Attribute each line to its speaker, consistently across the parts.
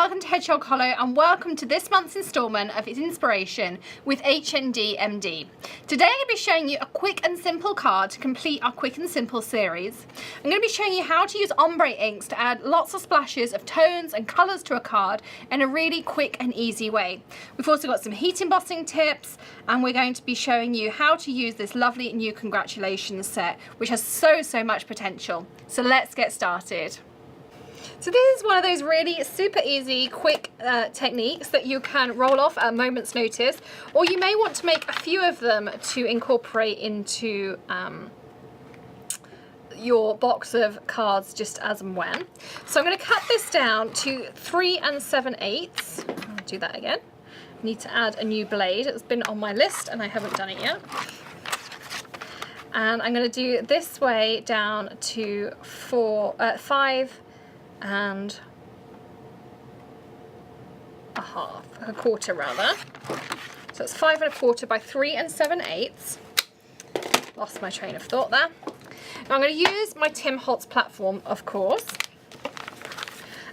Speaker 1: welcome to Hedgehog Hollow and welcome to this month's instalment of its inspiration with HND MD. Today I'm going to be showing you a quick and simple card to complete our quick and simple series. I'm going to be showing you how to use ombre inks to add lots of splashes of tones and colours to a card in a really quick and easy way. We've also got some heat embossing tips and we're going to be showing you how to use this lovely new congratulations set which has so much potential. So let's get started. So this is one of those really super easy, quick techniques that you can roll off at a moment's notice, or you may want to make a few of them to incorporate into your box of cards just as and when. So I'm going to cut this down to 3 7/8. I'll do that again. I need to add a new blade. It's been on my list and I haven't done it yet. And I'm going to do this way down to 5 and a quarter rather. So it's 5 1/4 by 3 7/8. Lost my train of thought there. Now I'm going to use my Tim Holtz platform, of course.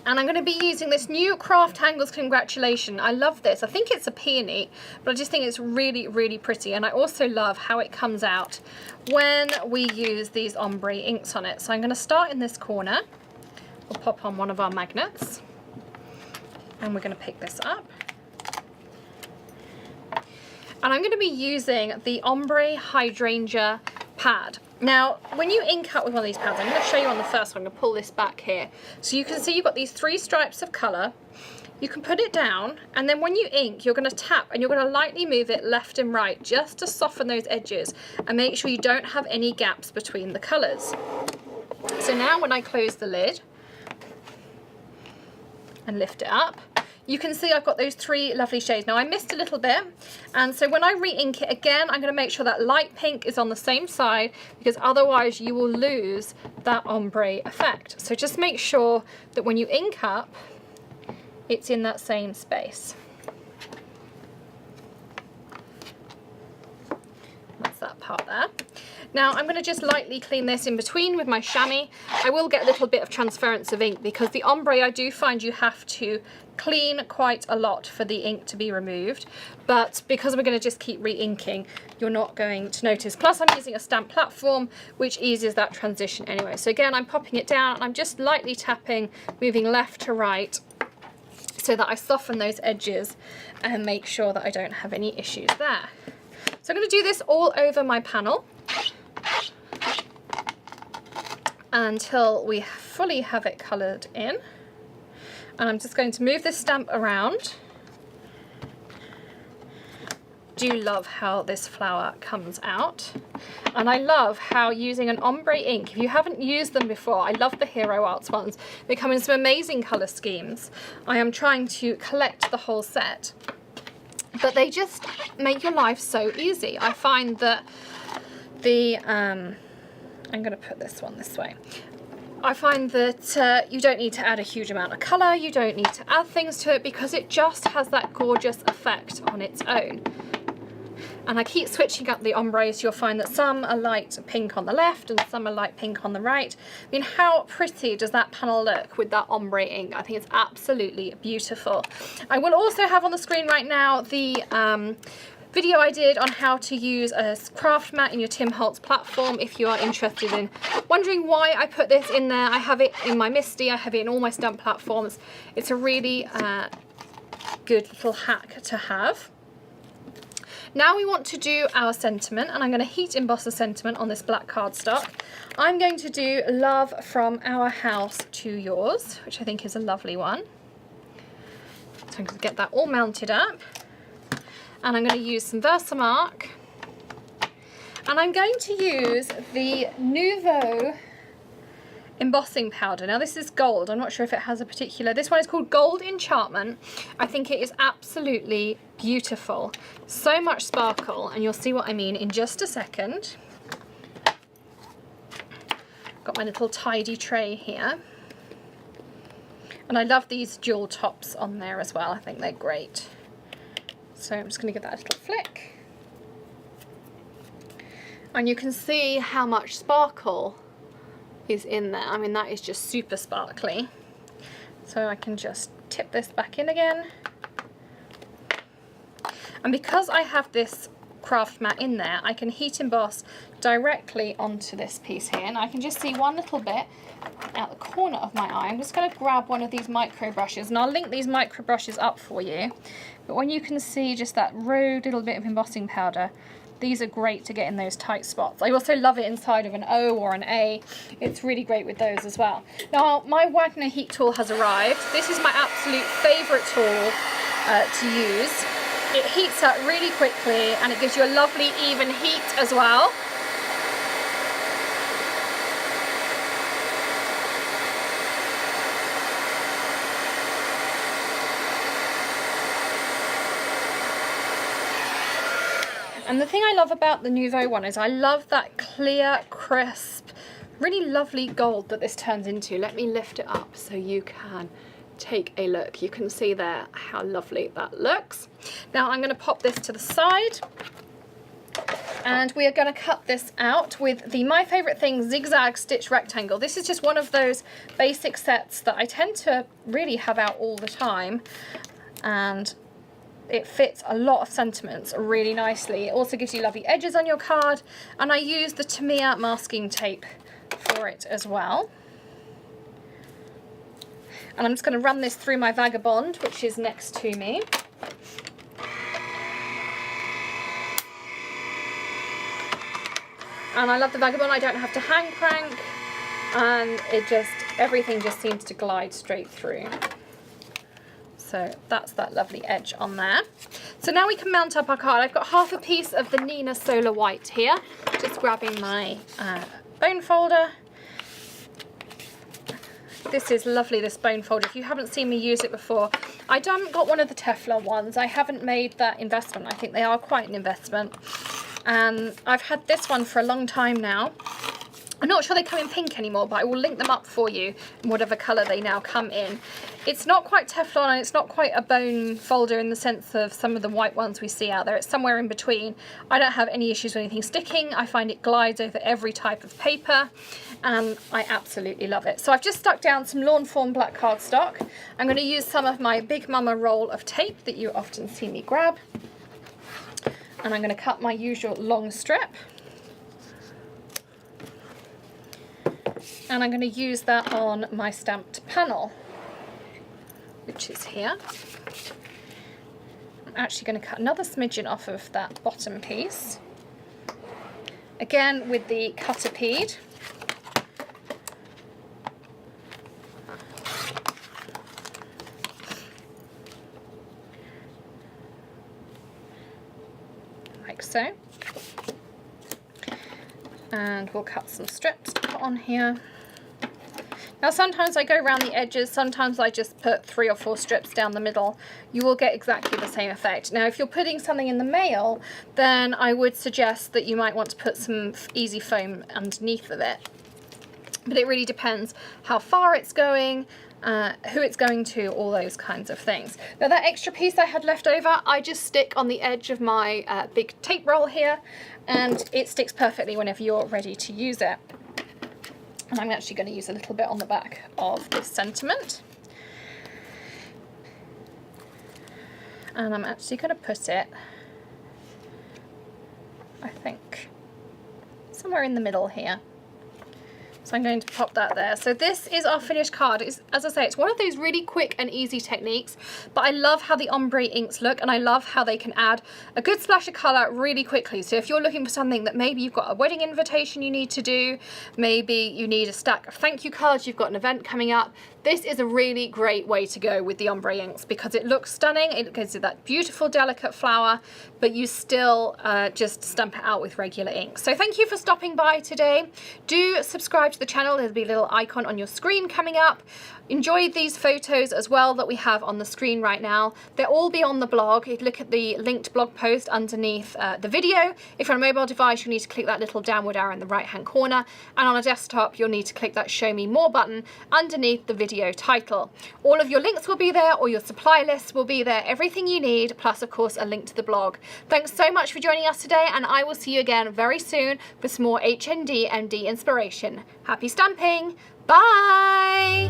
Speaker 1: And I'm going to be using this new CrafTangles Congratulation. I love this. I think it's a peony, but I just think it's really pretty. And I also love how it comes out when we use these ombre inks on it. So I'm going to start in this corner. We'll pop on one of our magnets and we're going to pick this up. And I'm going to be using the Ombre Hydrangea pad. Now, when you ink up with one of these pads, I'm going to show you on the first one. I'm going to pull this back here. So you can see you've got these 3 stripes of colour. You can put it down, and then when you ink, you're going to tap and you're going to lightly move it left and right just to soften those edges and make sure you don't have any gaps between the colours. So now when I close the lid and lift it up, you can see I've got those 3 lovely shades. Now I missed a little bit, and so when I re-ink it again, I'm going to make sure that light pink is on the same side, because otherwise you will lose that ombre effect. So just make sure that when you ink up, it's in that same space. That's that part there. Now I'm going to just lightly clean this in between with my Shammy. I will get a little bit of transference of ink because the ombre, I do find you have to clean quite a lot for the ink to be removed, but because we're going to just keep re-inking, you're not going to notice. Plus I'm using a stamp platform which eases that transition anyway. So again, I'm popping it down and I'm just lightly tapping, moving left to right so that I soften those edges and make sure that I don't have any issues there. So I'm going to do this all over my panel until we fully have it coloured in. And I'm just going to move this stamp around. Do love how this flower comes out. And I love how using an ombre ink, if you haven't used them before, I love the Hero Arts ones. They come in some amazing colour schemes. I am trying to collect the whole set, but they just make your life so easy. I find that the, I'm going to put this one this way. I find that you don't need to add a huge amount of colour, you don't need to add things to it because it just has that gorgeous effect on its own. And I keep switching up the ombres. You'll find that some are light pink on the left and some are light pink on the right. I mean, how pretty does that panel look with that ombre ink? I think it's absolutely beautiful. I will also have on the screen right now the video I did on how to use a craft mat in your Tim Holtz platform if you are interested in wondering why I put this in there. I have it in my Misty, I have it in all my stamp platforms. It's a really good little hack to have. Now we want to do our sentiment, and I'm going to heat emboss the sentiment on this black cardstock. I'm going to do Love from Our House to Yours, which I think is a lovely one. So I'm going to get that all mounted up. And I'm going to use some VersaMark. And I'm going to use the Nuvo embossing powder. Now this is gold. I'm not sure if it has a particular... This one is called Gold Enchantment. I think it is absolutely beautiful. So much sparkle, and you'll see what I mean in just a second. Got my little tidy tray here. And I love these jewel tops on there as well. I think they're great. So I'm just going to give that a little flick. And you can see how much sparkle is in there. I mean, that is just super sparkly. So I can just tip this back in again. And because I have this craft mat in there, I can heat emboss directly onto this piece here, and I can just see one little bit out the corner of my eye. I'm just going to grab one of these micro brushes, and I'll link these micro brushes up for you. But when you can see just that rogue little bit of embossing powder, these are great to get in those tight spots. I also love it inside of an O or an A. It's really great with those as well. Now, my Wagner heat tool has arrived. This is my absolute favourite tool to use. It heats up really quickly and it gives you a lovely even heat as well. And the thing I love about the Nuvo one is I love that clear, crisp, really lovely gold that this turns into. Let me lift it up so you can take a look. You can see there how lovely that looks. Now I'm going to pop this to the side and we are going to cut this out with the My Favourite Thing Zigzag Stitch Rectangle. This is just one of those basic sets that I tend to really have out all the time, and it fits a lot of sentiments really nicely. It also gives you lovely edges on your card, and I use the Tamiya masking tape for it as well. And I'm just going to run this through my Vagabond, which is next to me. And I love the Vagabond. I don't have to hand crank, and everything just seems to glide straight through. So that's that lovely edge on there. So now we can mount up our card. I've got half a piece of the Neenah Solar White here. Just grabbing my bone folder. This is lovely, this bone folder. If you haven't seen me use it before, I haven't got one of the Teflon ones. I haven't made that investment. I think they are quite an investment. And I've had this one for a long time now. I'm not sure they come in pink anymore, but I will link them up for you in whatever colour they now come in. It's not quite Teflon and it's not quite a bone folder in the sense of some of the white ones we see out there. It's somewhere in between. I don't have any issues with anything sticking. I find it glides over every type of paper and I absolutely love it. So I've just stuck down some Lawn Fawn black cardstock. I'm going to use some of my Big Mama roll of tape that you often see me grab. And I'm going to cut my usual long strip. And I'm going to use that on my stamped panel, which is here. I'm actually going to cut another smidgen off of that bottom piece. Again with the cutter peed. Like so. And we'll cut some strips to put on here. Now sometimes I go around the edges, sometimes I just put 3 or 4 strips down the middle. You will get exactly the same effect. Now if you're putting something in the mail, then I would suggest that you might want to put some easy foam underneath of it. But it really depends how far it's going, who it's going to, all those kinds of things. Now that extra piece I had left over, I just stick on the edge of my big tape roll here, and it sticks perfectly whenever you're ready to use it. And I'm actually going to use a little bit on the back of this sentiment. And I'm actually going to put it, I think, somewhere in the middle here. So I'm going to pop that there. So this is our finished card. As I say, it's one of those really quick and easy techniques, but I love how the ombre inks look, and I love how they can add a good splash of colour really quickly. So if you're looking for something that maybe you've got a wedding invitation you need to do, maybe you need a stack of thank you cards, you've got an event coming up, this is a really great way to go with the ombre inks because it looks stunning. It gives you that beautiful delicate flower, but you still just stamp it out with regular ink. So thank you for stopping by today. Do subscribe to the channel. There'll be a little icon on your screen coming up. Enjoy these photos as well that we have on the screen right now. They'll all be on the blog. If you look at the linked blog post underneath the video. If you're on a mobile device, you'll need to click that little downward arrow in the right hand corner, and on a desktop you'll need to click that show me more button underneath the video title. All of your links will be there, or your supply lists will be there, everything you need, plus of course a link to the blog. Thanks so much for joining us today, and I will see you again very soon for some more HND MD inspiration. Happy stamping! Bye!